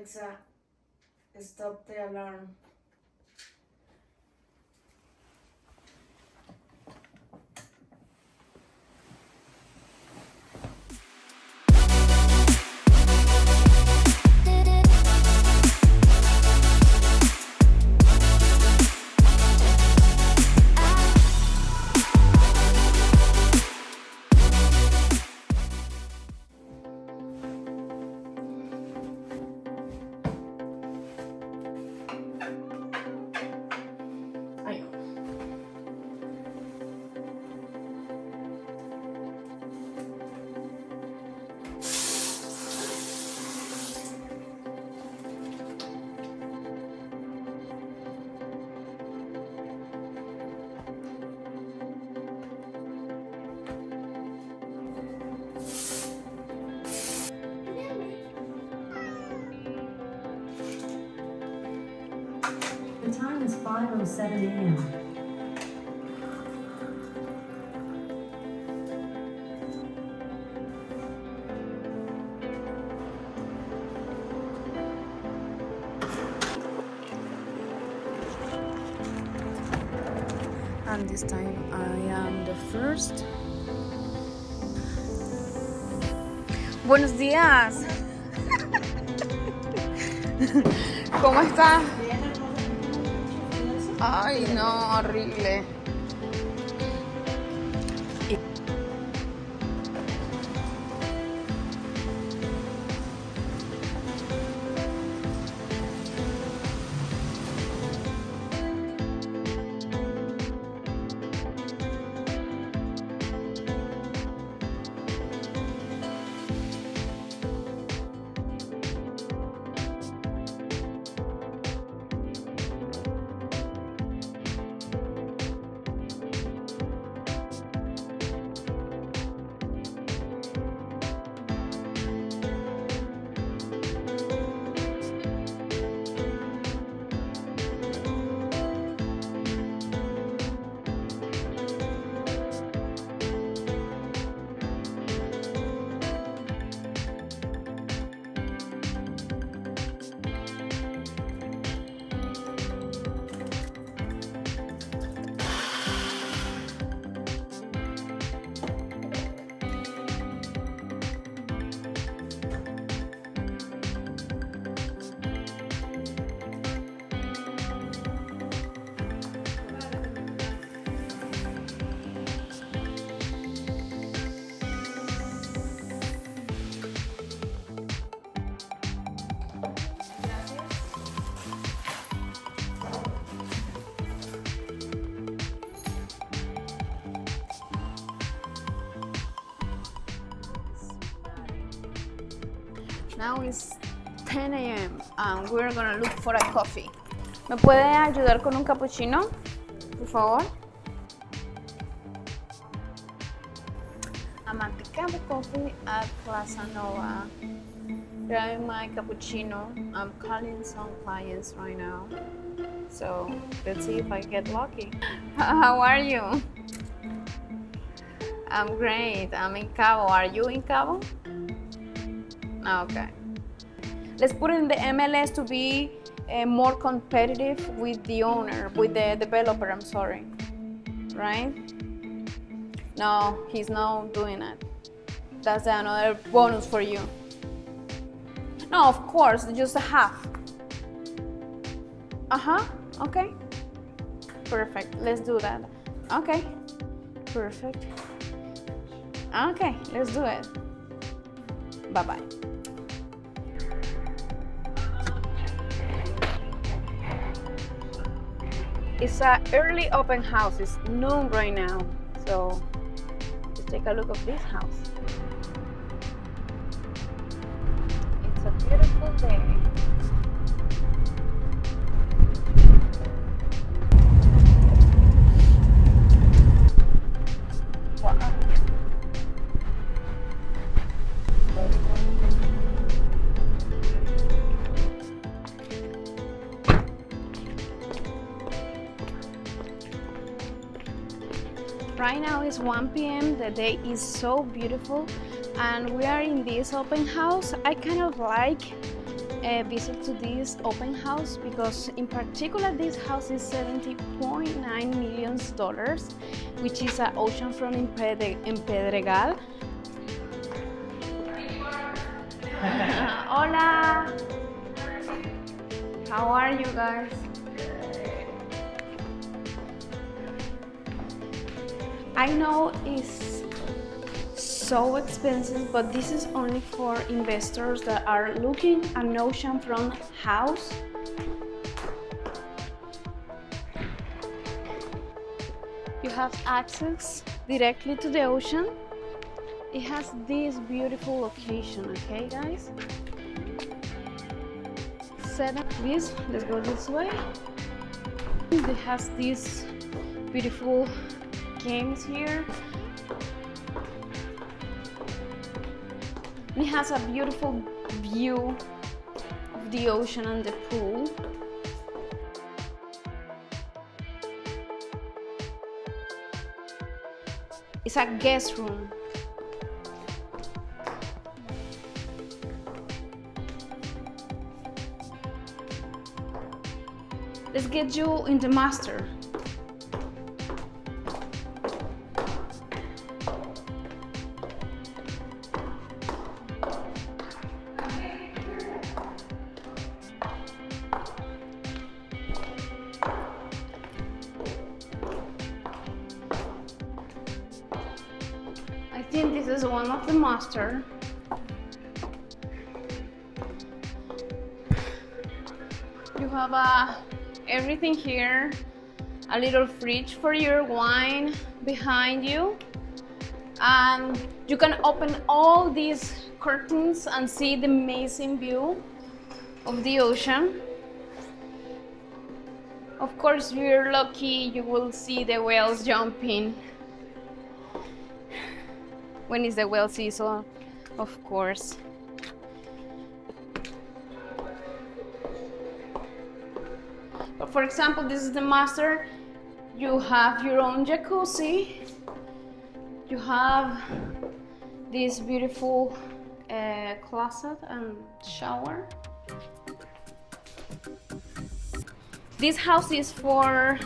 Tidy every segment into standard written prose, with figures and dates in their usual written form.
Alexa, stop the alarm. The time is 5:07 a.m. And this time I am the first. Buenos días. ¿Cómo estás? Ay, no, horrible. Now it's 10 a.m. and we're gonna look for a coffee. ¿Me puede ayudar con un cappuccino, por favor? I'm at the Cabo coffee at Plaza Nova. Grabbing my cappuccino. I'm calling some clients right now. So let's see if I get lucky. How are you? I'm great. I'm in Cabo. Are you in Cabo? Okay. Let's put in the MLS to be more competitive with the owner, with the developer, I'm sorry. Right? No, he's not doing it. That's another bonus for you. No, of course, just a half. Okay. Perfect, let's do that. Okay, perfect. Okay, let's do it. Bye-bye. It's an early open house. It's noon right now. So let's take a look at this house. It's a beautiful day. Wow. Right now it's 1 p.m. The day is so beautiful and we are in this open house. I kind of like visit to this open house because in particular this house is $70.9 million, which is an oceanfront in Pedregal. Hola! How are you guys? I know it's so expensive, but this is only for investors that are looking at an oceanfront house. You have access directly to the ocean. It has this beautiful location, okay guys? Please, let's go this way. It has these beautiful games here. It has a beautiful view of the ocean and the pool. It's a guest room. Let's get you in the master. I think this is one of the master. You have everything here, a little fridge for your wine behind you, and you can open all these curtains and see the amazing view of the ocean. Of course, if you're lucky, you will see the whales jumping. When is the whale season, of course. But for example, this is the master. You have your own jacuzzi. You have this beautiful closet and shower. This house is for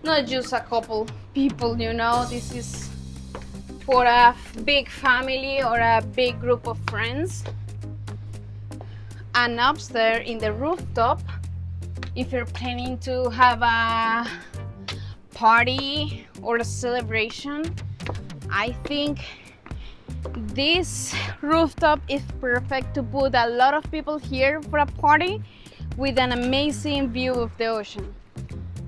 not just a couple people, you know. This is for a big family or a big group of friends. And upstairs in the rooftop, if you're planning to have a party or a celebration, I think this rooftop is perfect to put a lot of people here for a party with an amazing view of the ocean.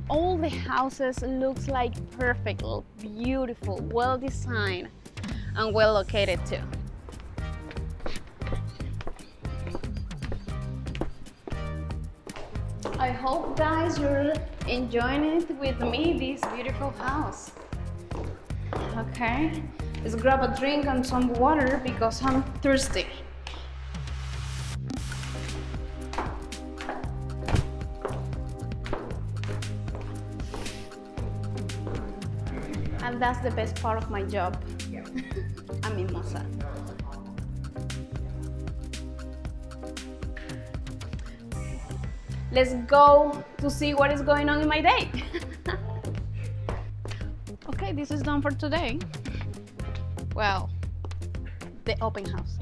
All the houses looks like perfect, beautiful, well designed, and well located too. I hope guys you're enjoying it with me, this beautiful house. Okay, let's grab a drink and some water because I'm thirsty. And that's the best part of my job. Yeah. I'm mimosa. Let's go to see what is going on in my day. Okay, this is done for today. Well, the open house.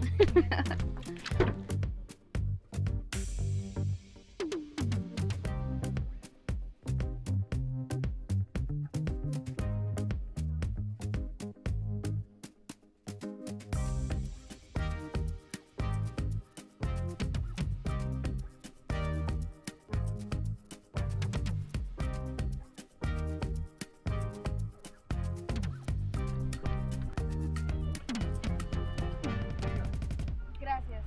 Gracias.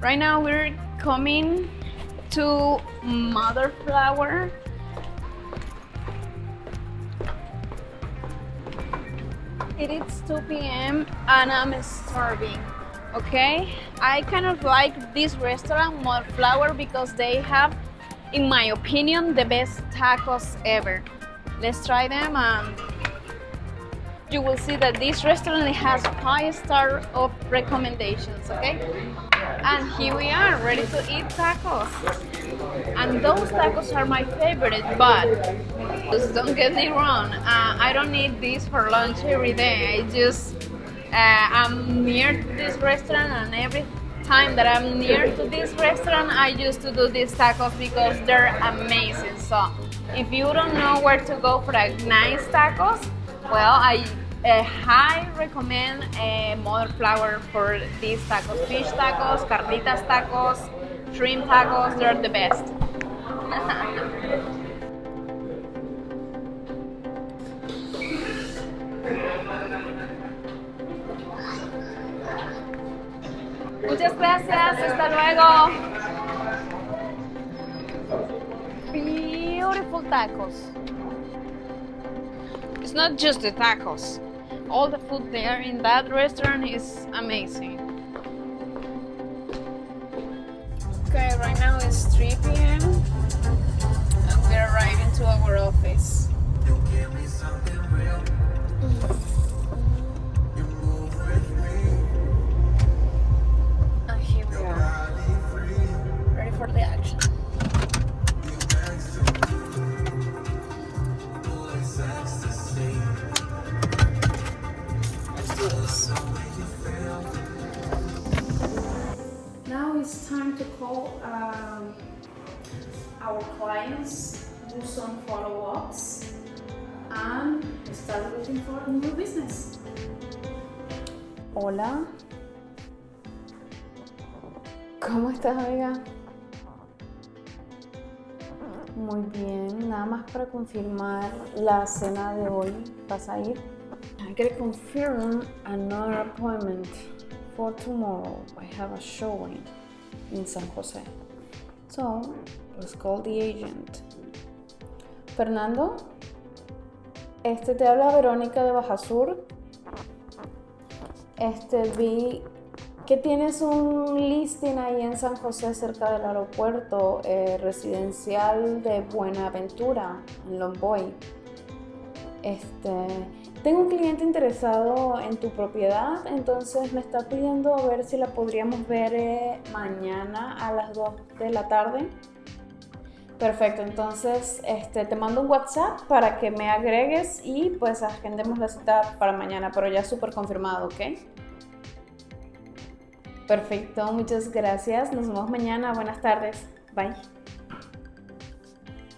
Right now we're coming to Mother Flower. It is 2 p.m. and I'm starving. Okay, I kind of like this restaurant more Flower because they have, in my opinion, the best tacos ever. Let's try them and you will see that this restaurant has 5 stars of recommendations, okay? And here we are, ready to eat tacos. And those tacos are my favorite, but just don't get me wrong, I don't eat this for lunch every day. I'm near to this restaurant, and every time that I'm near to this restaurant, I used to do these tacos because they're amazing. So if you don't know where to go for a nice tacos, well, I highly recommend Mother Flower for these tacos. Fish tacos, carnitas tacos, shrimp tacos, they're the best. Muchas gracias, hasta luego. Beautiful tacos. It's not just the tacos. All the food there in that restaurant is amazing. Okay, right now it's 3 p.m. and we're arriving to our office. And here we are, ready for the action. Now it's time to call our clients, do some follow-ups, and start looking for a new business. Hola. ¿Cómo estás, amiga? Muy bien, nada más para confirmar la cena de hoy. ¿Vas a ir? I gotta confirm another appointment for tomorrow. I have a showing in San Jose. So, let's call the agent. Fernando, te habla Verónica de Baja Sur. Vi que tienes un listing ahí en San José cerca del aeropuerto residencial de Buenaventura, en Lomboy. Tengo un cliente interesado en tu propiedad, entonces me está pidiendo a ver si la podríamos ver mañana a las 2 de la tarde. Perfecto, entonces te mando un WhatsApp para que me agregues y pues agendemos la cita para mañana, pero ya súper confirmado, ¿ok? Perfecto, muchas gracias. Nos vemos mañana. Buenas tardes. Bye.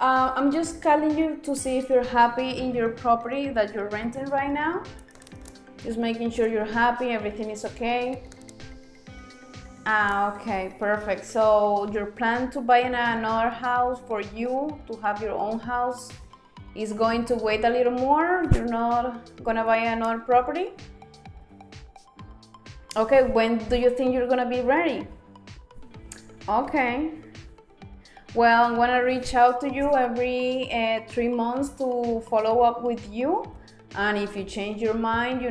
I'm just calling you to see if you're happy in your property that you're renting right now. Just making sure you're happy, everything is okay. Okay, perfect. So your plan to buy another house for you, to have your own house, is going to wait a little more? You're not gonna buy another property? Okay, when do you think you're gonna be ready? Okay. Well, I'm gonna reach out to you every 3 months to follow up with you. And if you change your mind, you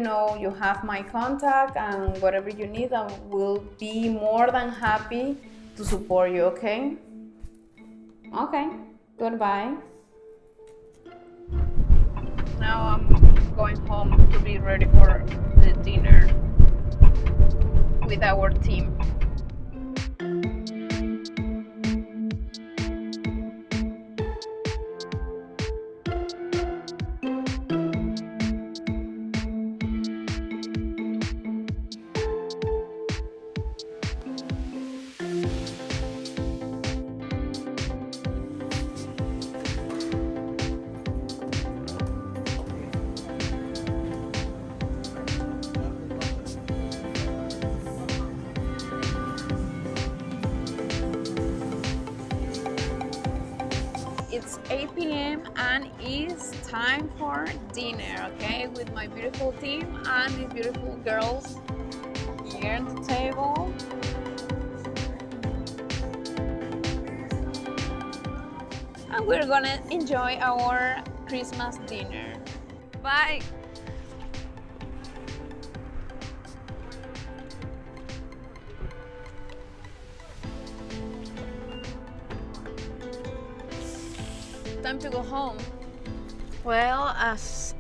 have my contact, and whatever you need, I will be more than happy to support you, okay? Okay, goodbye. Now I'm going home to be ready for the dinner with our team. It's 8 p.m. and it's time for dinner, okay? With my beautiful team and these beautiful girls here at the table. And we're gonna enjoy our Christmas dinner. Bye! time to go home. Well, as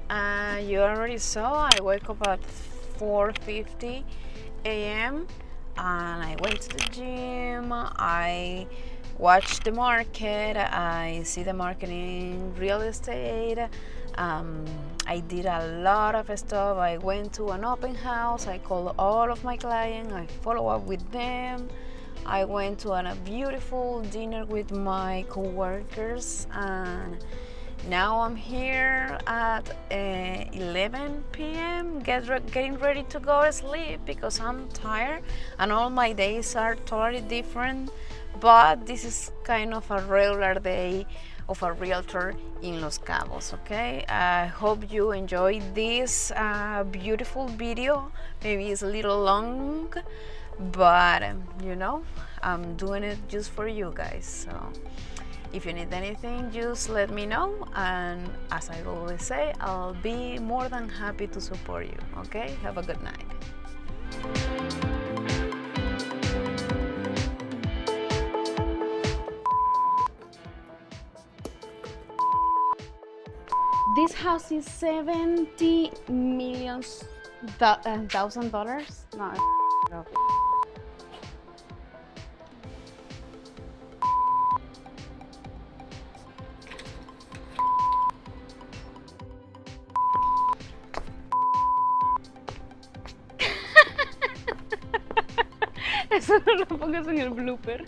you already saw, I wake up at 4:50 a.m. and I went to the gym. I watch the market. I see the market in real estate. I did a lot of stuff. I went to an open house. I called all of my clients. I follow up with them. I went to a beautiful dinner with my co-workers, and now I'm here at 11 p.m. Getting ready to go to sleep because I'm tired and all my days are totally different, but this is kind of a regular day of a realtor in Los Cabos. Okay, I hope you enjoyed this beautiful video. Maybe it's a little long, but you know, I'm doing it just for you guys. So if you need anything, just let me know, and as I always say, I'll be more than happy to support you. Okay, have a good night. This house is $70 million thousand dollars. No. Eso no lo pongas en el blooper.